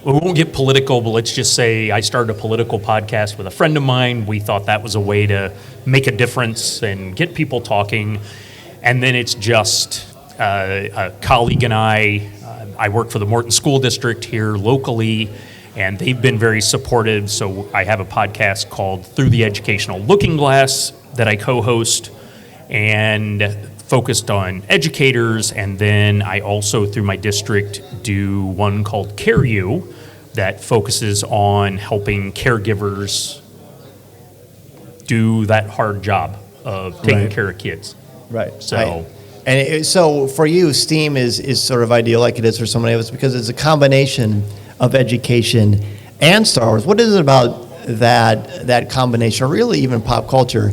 We won't get political, but let's just say I started a political podcast with a friend of mine. We thought that was a way to make a difference and get people talking. And then it's just a colleague and I work for the Morton School District here locally, and they've been very supportive. So I have a podcast called Through the Educational Looking Glass that I co-host and focused on educators. And then I also, through my district, do one called Care You that focuses on helping caregivers do that hard job of taking care of kids. Right. So, so for you, STEAM is sort of ideal like it is for so many of us because it's a combination of education and Star Wars. What is it about that combination, or really even pop culture,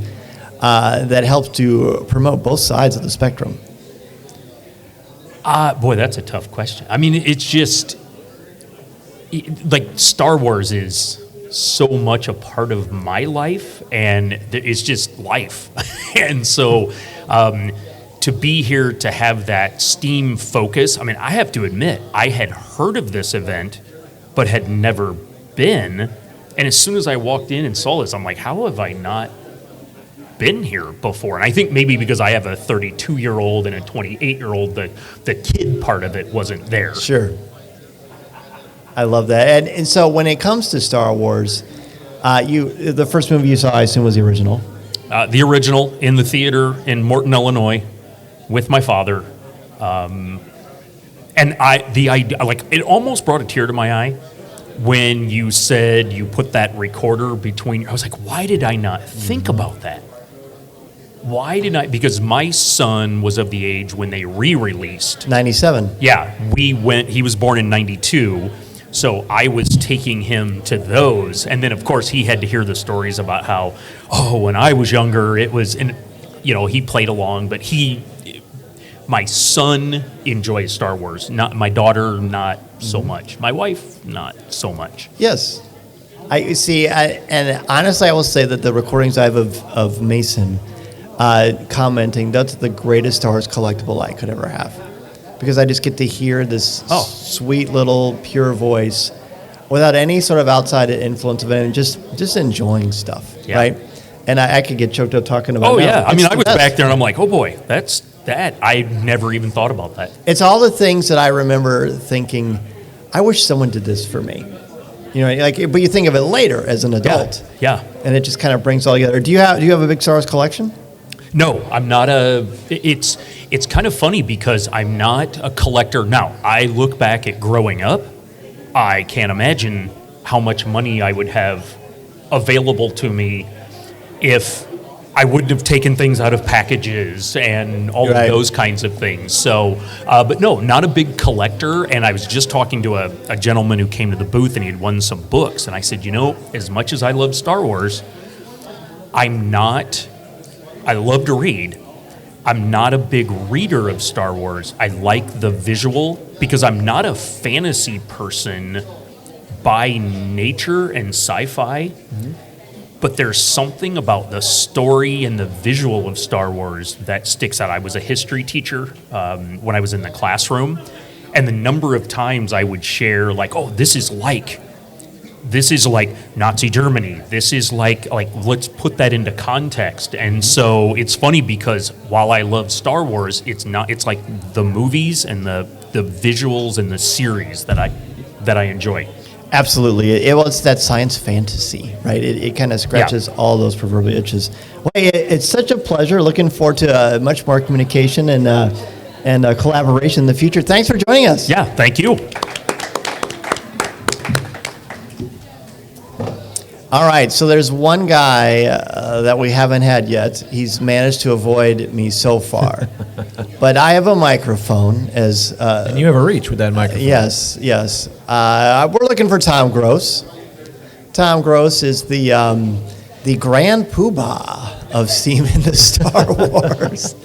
that helps to promote both sides of the spectrum? Boy, that's a tough question. I mean, it's just like Star Wars is so much a part of my life, and it's just life. And so to be here to have that STEAM focus, I mean, I have to admit, I had heard of this event, but had never been. And as soon as I walked in and saw this, I'm like, how have I not been here before? And I think maybe because I have a 32-year-old and a 28-year-old, the kid part of it wasn't there. Sure. I love that. And so when it comes to Star Wars, the first movie you saw, I assume, was the original. The original in the theater in Morton, Illinois, with my father. And the idea, like, it almost brought a tear to my eye when you said you put that recorder between. I was like, why did I not think about that? Why didn't I? Because my son was of the age when they re-released. 97. Yeah, he was born in 92. So I was taking him to those. And then, of course, he had to hear the stories about how, when I was younger, it was, and, he played along, but my son enjoys Star Wars. Not my daughter, not so much. My wife, not so much. Yes. I see. And honestly, I will say that the recordings I have of Mason commenting, that's the greatest Star Wars collectible I could ever have. Because I just get to hear this sweet little pure voice without any sort of outside influence of it, and just enjoying stuff, right? And I could get choked up talking about it. Oh, yeah. I mean, I was back there and I'm like, oh, boy, that's that. I never even thought about that. It's all the things that I remember thinking, I wish someone did this for me. But you think of it later as an adult. Yeah. And it just kind of brings it all together. Do you have a big Star Wars collection? No, I'm not it's kind of funny because I'm not a collector. Now, I look back at growing up, I can't imagine how much money I would have available to me if I wouldn't have taken things out of packages and all of those kinds of things. So, but no, not a big collector. And I was just talking to a gentleman who came to the booth and he had won some books. And I said, as much as I love Star Wars, I love to read. I'm not a big reader of Star Wars. I like the visual because I'm not a fantasy person by nature and sci-fi. Mm-hmm. But there's something about the story and the visual of Star Wars that sticks out. I was a history teacher when I was in the classroom, and the number of times I would share, like, oh, this is like Nazi Germany. This is like let's put that into context. And so it's funny because while I love Star Wars, it's like the movies and the visuals and the series that I enjoy. Absolutely. It's that science fantasy, right? It kind of scratches all those proverbial itches. Well, it's such a pleasure. Looking forward to much more communication and collaboration in the future. Thanks for joining us. Yeah, thank you. All right, so there's one guy that we haven't had yet. He's managed to avoid me so far. But I have a microphone. And you have a reach with that microphone. Yes. We're looking for Tom Gross. Tom Gross is the grand poobah of STEAM in the Star Wars.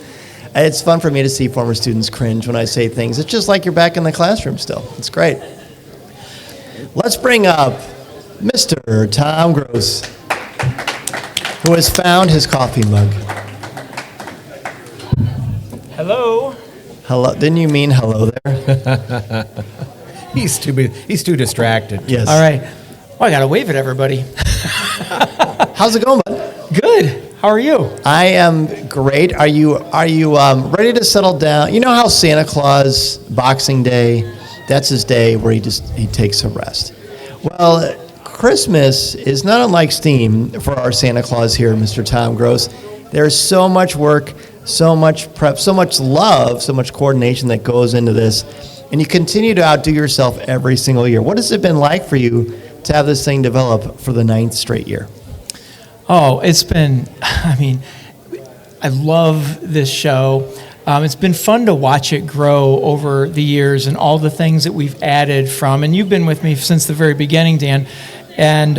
It's fun for me to see former students cringe when I say things. It's just like you're back in the classroom still. It's great. Let's bring up Mr. Tom Gross, who has found his coffee mug. Hello. Hello. Didn't you mean hello there? He's too distracted. Yes. All right. Well, I got to wave at everybody. How's it going, bud? Good. How are you? I am great. Are you ready to settle down? You know how Santa Claus, Boxing Day, that's his day where he takes a rest. Well, Christmas is not unlike STEAM for our Santa Claus here, Mr. Tom Gross. There's so much work, so much prep, so much love, so much coordination that goes into this, and you continue to outdo yourself every single year. What has it been like for you to have this thing develop for the 9th straight year? Oh, I love this show. It's been fun to watch it grow over the years and all the things that we've added from, and you've been with me since the very beginning, Dan, and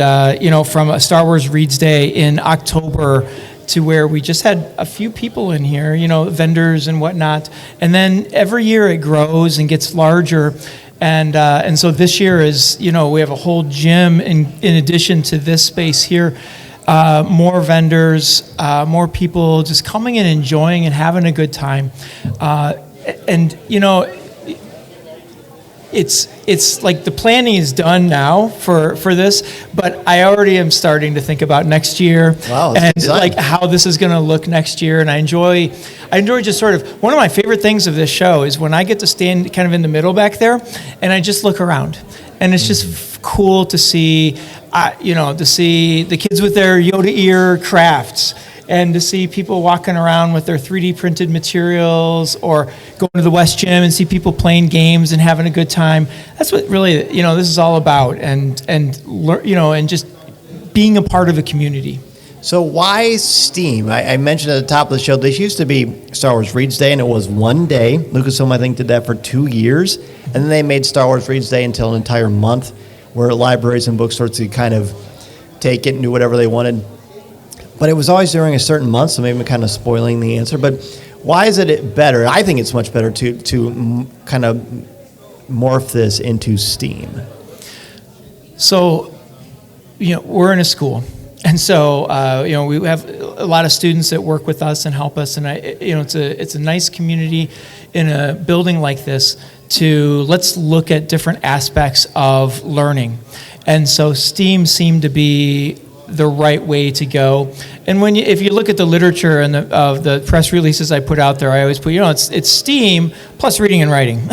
from a Star Wars Reads Day in October to where we just had a few people in here, vendors and whatnot, and then every year it grows and gets larger, and so this year is, we have a whole gym in addition to this space here. More vendors, more people just coming and enjoying and having a good time. It's like the planning is done now for this, but I already am starting to think about next year and like how this is going to look next year. And I enjoy just sort of, one of my favorite things of this show is when I get to stand kind of in the middle back there and I just look around, and it's just cool to see, to see the kids with their Yoda ear crafts, and to see people walking around with their 3D printed materials, or going to the West Gym and see people playing games and having a good time. That's what really, this is all about, and just being a part of a community. So why STEAM? I mentioned at the top of the show, this used to be Star Wars Reads Day, and it was one day. Lucasfilm, I think, did that for 2 years, and then they made Star Wars Reads Day until an entire month, where libraries and bookstores could kind of take it and do whatever they wanted. But it was always during a certain month, so maybe I'm kind of spoiling the answer. But why is it better? I think it's much better to kind of morph this into STEAM. So, we're in a school. And so, we have a lot of students that work with us and help us. And, it's a nice community in a building like this to let's look at different aspects of learning. And so STEAM seemed to be the right way to go. And if you look at the literature and of the press releases I put out there, I always put, it's STEAM plus reading and writing.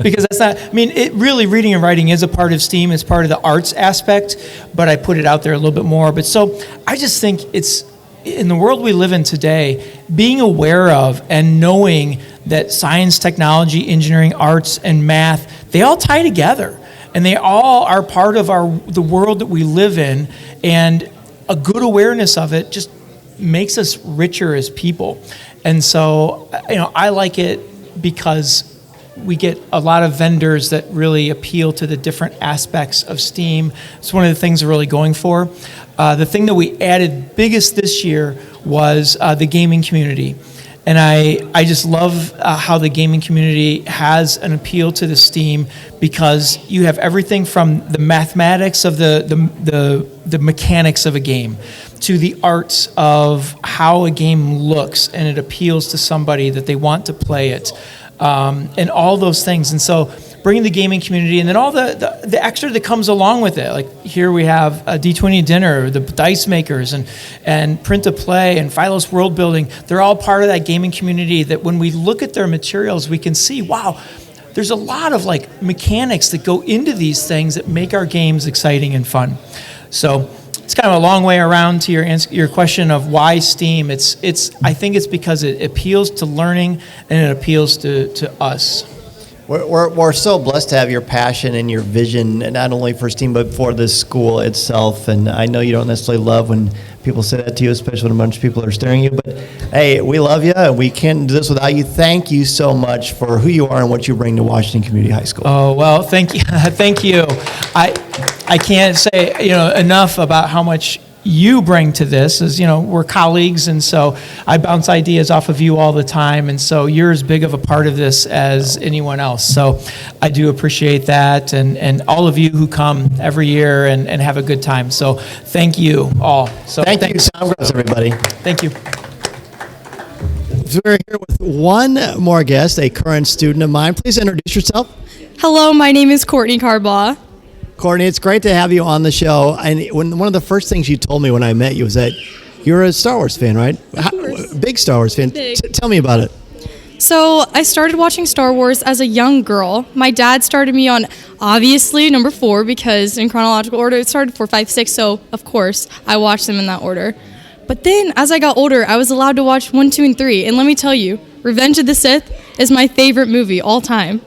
Because that's not, reading and writing is a part of STEAM, it's part of the arts aspect, but I put it out there a little bit more. But so I just think it's, in the world we live in today, being aware of and knowing that science, technology, engineering, arts, and math, they all tie together. And they all are part of the world that we live in, and a good awareness of it just makes us richer as people. And so, I like it because we get a lot of vendors that really appeal to the different aspects of STEAM. It's one of the things we're really going for. The thing that we added biggest this year was the gaming community. And I just love how the gaming community has an appeal to the STEAM, because you have everything from the mathematics of the mechanics of a game to the arts of how a game looks and it appeals to somebody that they want to play it. And all those things. And so bringing the gaming community and then all the extra that comes along with it. Like here we have a D20 dinner, the dice makers and print to play and Philos world building. They're all part of that gaming community that when we look at their materials, we can see, wow, there's a lot of like mechanics that go into these things that make our games exciting and fun. So it's kind of a long way around to your question of why STEAM. I think it's because it appeals to learning and it appeals to us. We're so blessed to have your passion and your vision, not only for STEAM, but for this school itself. And I know you don't necessarily love when people say that to you, especially when a bunch of people are staring at you. But hey, we love you, and we can't do this without you. Thank you so much for who you are and what you bring to Washington Community High School. Oh, well, thank you. Thank you. I can't say enough about how much you bring to this. As we're colleagues, and so I bounce ideas off of you all the time, and so you're as big of a part of this as anyone else. So I do appreciate that, and all of you who come every year and have a good time. So thank you all. So thank you, Tom Gross, everybody. Thank you. So we're here with one more guest, a current student of mine. Please introduce yourself. Hello, my name is Courtney Carbaugh. Courtney, it's great to have you on the show. And one of the first things you told me when I met you was that you're a Star Wars fan, right? Big Star Wars fan. Tell me about it. So I started watching Star Wars as a young girl. My dad started me on, obviously, number 4, because in chronological order, it started 4, 5, 6. So, of course, I watched them in that order. But then, as I got older, I was allowed to watch 1, 2, and 3. And let me tell you, Revenge of the Sith is my favorite movie all time.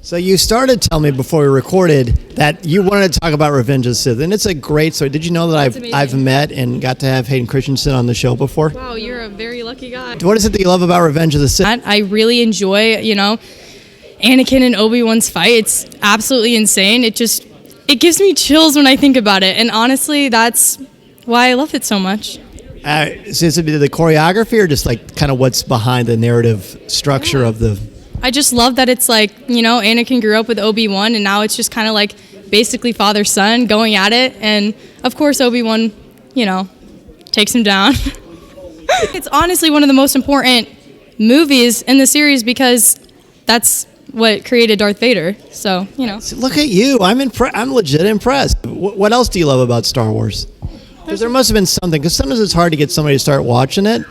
So you started telling me before we recorded that you wanted to talk about Revenge of the Sith, and it's a great story. Did you know that I've met and got to have Hayden Christensen on the show before? Wow, you're a very lucky guy. What is it that you love about Revenge of the Sith? I really enjoy, Anakin and Obi-Wan's fight. It's absolutely insane. It gives me chills when I think about it, and honestly, that's why I love it so much. So is it the choreography or just like kind of what's behind the narrative structure of the... I just love that it's like, Anakin grew up with Obi-Wan, and now it's just kind of like basically father-son going at it. And, of course, Obi-Wan, takes him down. It's honestly one of the most important movies in the series because that's what created Darth Vader. So, Look at you. I'm legit impressed. What else do you love about Star Wars? Because there must have been something. Because sometimes it's hard to get somebody to start watching it.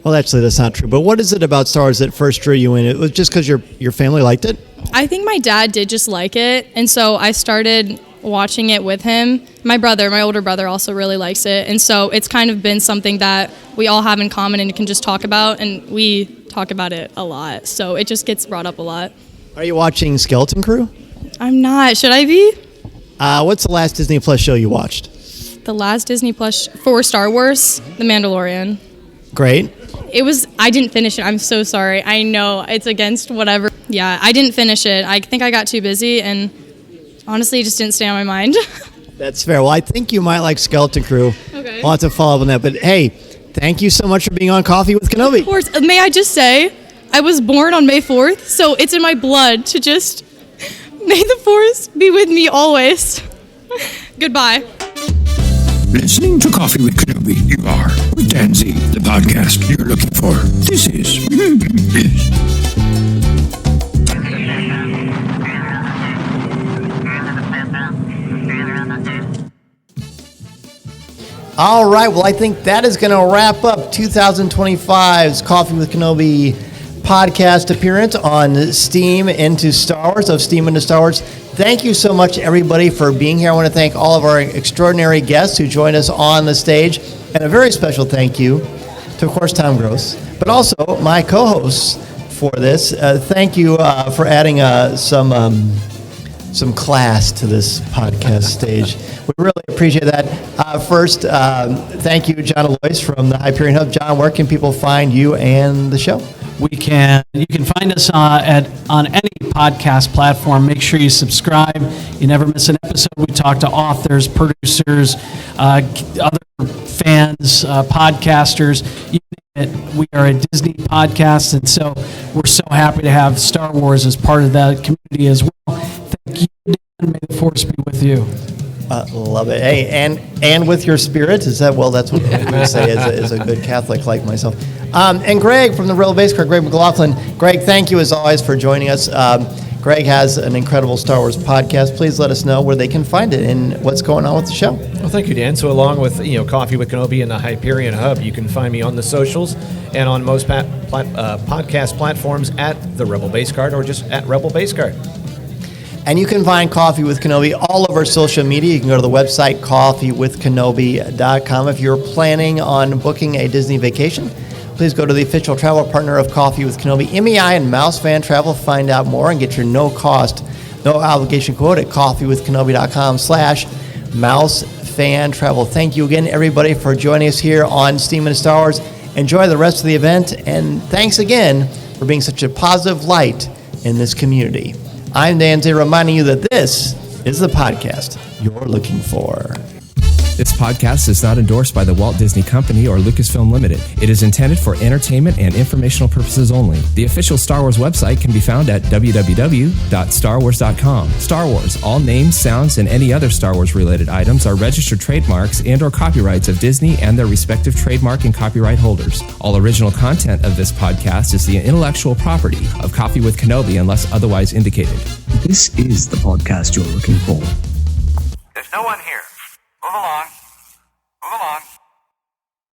Well, actually, that's not true. But what is it about Star Wars that first drew you in? It was just because your family liked it? I think my dad did just like it. And so I started watching it with him. My older brother also really likes it. And so it's kind of been something that we all have in common and can just talk about. And we talk about it a lot. So it just gets brought up a lot. Are you watching Skeleton Crew? I'm not. Should I be? What's the last Disney Plus show you watched? The last Disney Plus for Star Wars? The Mandalorian. Great. I didn't finish it. I'm so sorry. I know it's against whatever. Yeah, I didn't finish it. I think I got too busy, and honestly, it just didn't stay on my mind. That's fair. Well, I think you might like Skeleton Crew. Okay. I'll have to follow up on that. But hey, thank you so much for being on Coffee with Kenobi. Of course. May I just say, I was born on May 4th, so it's in my blood to just, may the Force be with me always. Goodbye. Listening to Coffee with Kenobi, you are with Dan Z, the podcast you're looking for. This is... All right, well, I think that is going to wrap up 2025's Coffee with Kenobi podcast appearance on S.T.E.A.M into Star Wars, of S.T.E.A.M into Star Wars. Thank you so much, everybody, for being here. I want to thank all of our extraordinary guests who joined us on the stage. And a very special thank you to, of course, Tom Gross, but also my co-hosts for this. Thank you for adding some some class to this podcast stage. We really appreciate that. First, thank you, John Alois from the Hyperion Hub. John, where can people find you and the show? You can find us on any podcast platform. Make sure you subscribe. You never miss an episode. We talk to authors, producers, other fans, podcasters. You name it. We are a Disney podcast, and so we're so happy to have Star Wars as part of that community as well. Thank you, Dan. May the Force be with you. Love it. Hey, and with your spirit. Is that, well, that's what we say as a good Catholic like myself. And Greg from the Rebel Base Card, Greg McLaughlin. Greg, thank you as always for joining us. Greg has an incredible Star Wars podcast. Please let us know where they can find it and what's going on with the show. Well, thank you, Dan. So along with Coffee with Kenobi and the Hyperion Hub, you can find me on the socials and on most podcast platforms at the Rebel Base Card or just at Rebel Base Card. And you can find Coffee with Kenobi all over social media. You can go to the website coffeewithkenobi.com. If you're planning on booking a Disney vacation, please go to the official travel partner of Coffee with Kenobi, MEI and Mouse Fan Travel. Find out more and get your no-cost, no-obligation quote at coffeewithkenobi.com/mousefan-travel. Thank you again, everybody, for joining us here on S.T.E.A.M and Star Wars. Enjoy the rest of the event, and thanks again for being such a positive light in this community. I'm Dan Zehr, reminding you that this is the podcast you're looking for. This podcast is not endorsed by the Walt Disney Company or Lucasfilm Limited. It is intended for entertainment and informational purposes only. The official Star Wars website can be found at www.starwars.com. Star Wars, all names, sounds, and any other Star Wars-related items are registered trademarks and/or copyrights of Disney and their respective trademark and copyright holders. All original content of this podcast is the intellectual property of Coffee with Kenobi unless otherwise indicated. This is the podcast you're looking for. There's no one here. Move along. Move along.